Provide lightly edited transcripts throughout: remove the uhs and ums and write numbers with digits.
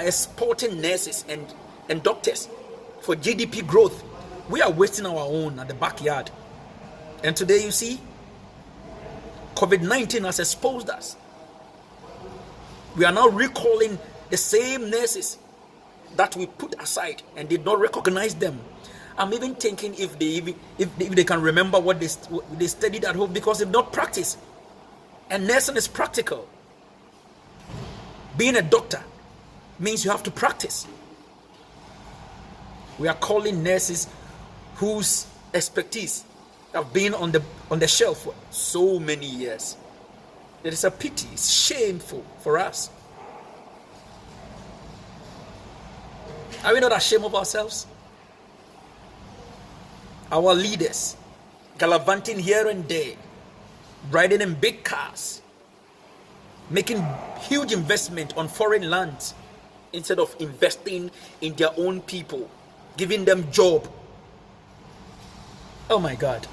exporting nurses and doctors for GDP growth. We are wasting our own at the backyard. And today you see, COVID-19 has exposed us. We are now recalling the same nurses that we put aside and did not recognize them. I'm even thinking if they can remember what they studied at home, because they've not practiced. And nursing is practical. Being a doctor means you have to practice. We are calling nurses whose expertise have been on the shelf for so many years. It is a pity, it's shameful for us. Are we not ashamed of ourselves? Our leaders gallivanting here and there, riding in big cars, making huge investment on foreign lands instead of investing in their own people, giving them job. Oh my God.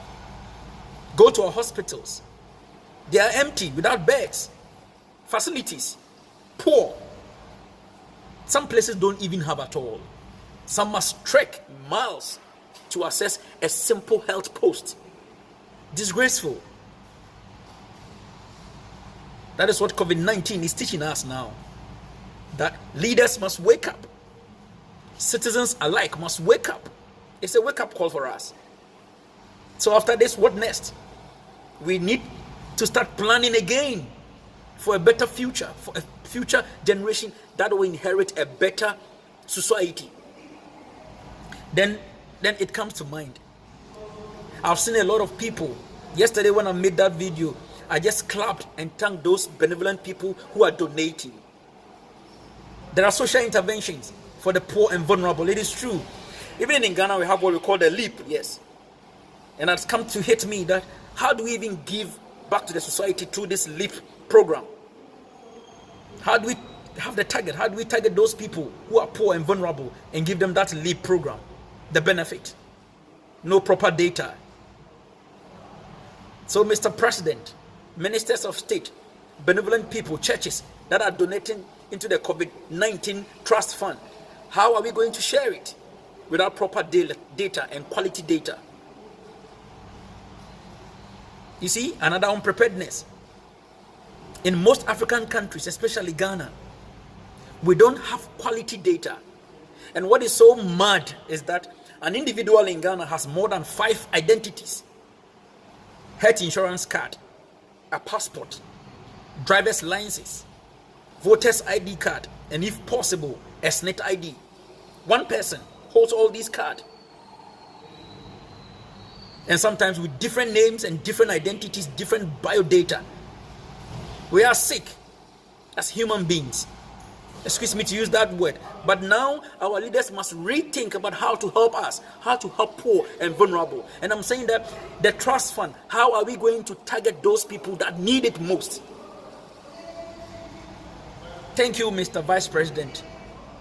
Go to our hospitals. They are empty, without beds, facilities, poor. Some places don't even have at all. Some must trek miles to access a simple health post. Disgraceful. That is what COVID-19 is teaching us now. That leaders must wake up. Citizens alike must wake up. It's a wake-up call for us. So after this, what next? We need to start planning again for a better future, for a future generation that will inherit a better society. Then it comes to mind. I've seen a lot of people. Yesterday when I made that video, I just clapped and thanked those benevolent people who are donating. There are social interventions for the poor and vulnerable. It is true. Even in Ghana, we have what we call the LEAP, yes. And it's come to hit me that how do we even give back to the society through this LEAP program? How do we have the target? How do we target those people who are poor and vulnerable and give them that LEAP program? The benefit. No proper data. So, Mr. President, ministers of state, benevolent people, churches that are donating into the COVID-19 trust fund, how are we going to share it without proper data and quality data? You see, another unpreparedness. In most African countries, especially Ghana, we don't have quality data. And what is so mad is that an individual in Ghana has more than 5 identities: health insurance card, a passport, driver's license, voter's ID card, and if possible, a SNET ID. One person holds all these cards. And sometimes with different names and different identities, different biodata. We are sick as human beings. Excuse me to use that word. But now our leaders must rethink about how to help us, how to help poor and vulnerable. And I'm saying that the trust fund, how are we going to target those people that need it most? Thank you, Mr. Vice President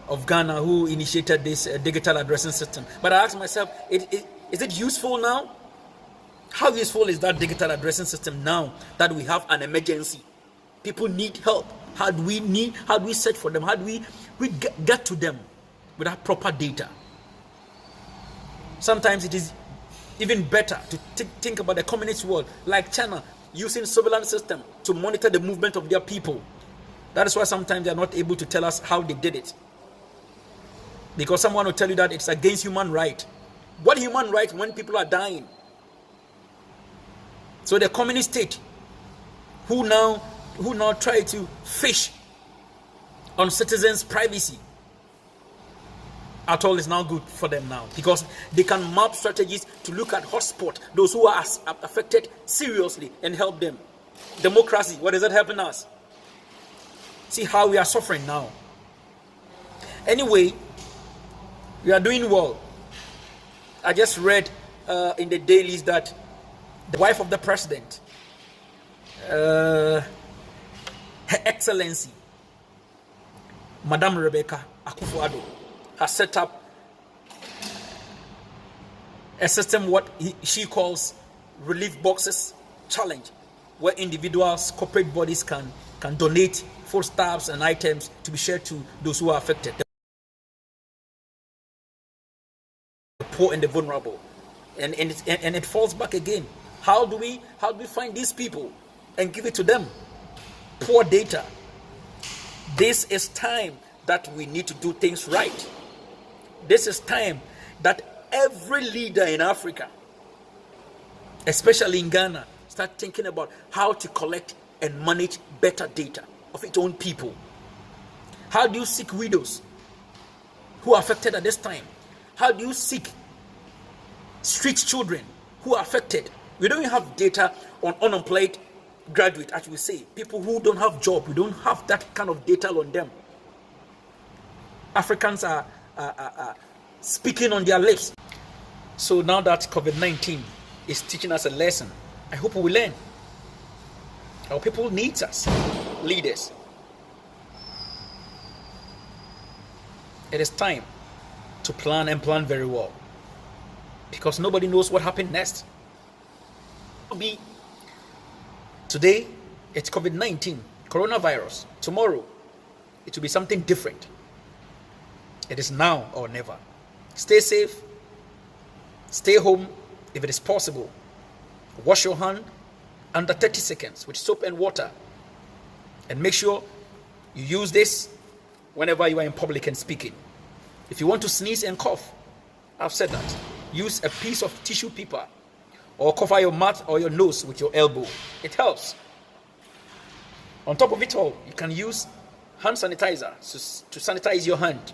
of Ghana, who initiated this digital addressing system. But I ask myself, is it useful now? How useful is that digital addressing system now that we have an emergency? People need help. How do we search for them? How do we get to them without proper data? Sometimes it is even better to think about the communist world, like China, using surveillance system to monitor the movement of their people. That is why sometimes they are not able to tell us how they did it. Because someone will tell you that it's against human right. What human right when people are dying? So the communist state, who now try to fish on citizens' privacy, at all is now good for them now, because they can map strategies to look at hotspot, those who are affected seriously, and help them. Democracy, what does that helping us? See how we are suffering now. Anyway, we are doing well. I just read in the dailies that the wife of the president, Her Excellency, Madame Rebecca Akufo-Addo, has set up a system what she calls relief boxes challenge, where individuals, corporate bodies can donate foodstuffs and items to be shared to those who are affected, the poor and the vulnerable. And it falls back again. How do we find these people and give it to them? Poor data. This is time that we need to do things right. This is time that every leader in Africa, especially in Ghana, start thinking about how to collect and manage better data of its own people. How do you seek widows who are affected at this time? How do you seek street children who are affected? We don't have data on unemployed graduate, as we say, people who don't have job. We don't have that kind of data on them. Africans are speaking on their lips. So now that COVID-19 is teaching us a lesson, I hope we learn. Our people need us, leaders. It is time to plan and plan very well, because nobody knows what happened next. Today, it's COVID-19, coronavirus. Tomorrow, it will be something different. It is now or never. Stay safe. Stay home if it is possible. Wash your hand under 30 seconds with soap and water. And make sure you use this whenever you are in public and speaking. If you want to sneeze and cough, I've said that. Use a piece of tissue paper or cover your mouth or your nose with your elbow. It helps. On top of it all, you can use hand sanitizer to sanitize your hand.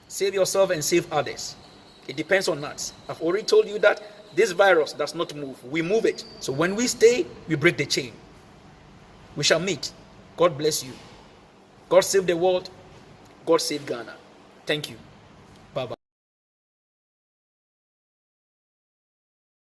Save yourself and save others. It depends on us. I've already told you that this virus does not move. We move it. So when we stay, we break the chain. We shall meet. God bless you. God save the world. God save Ghana. Thank you.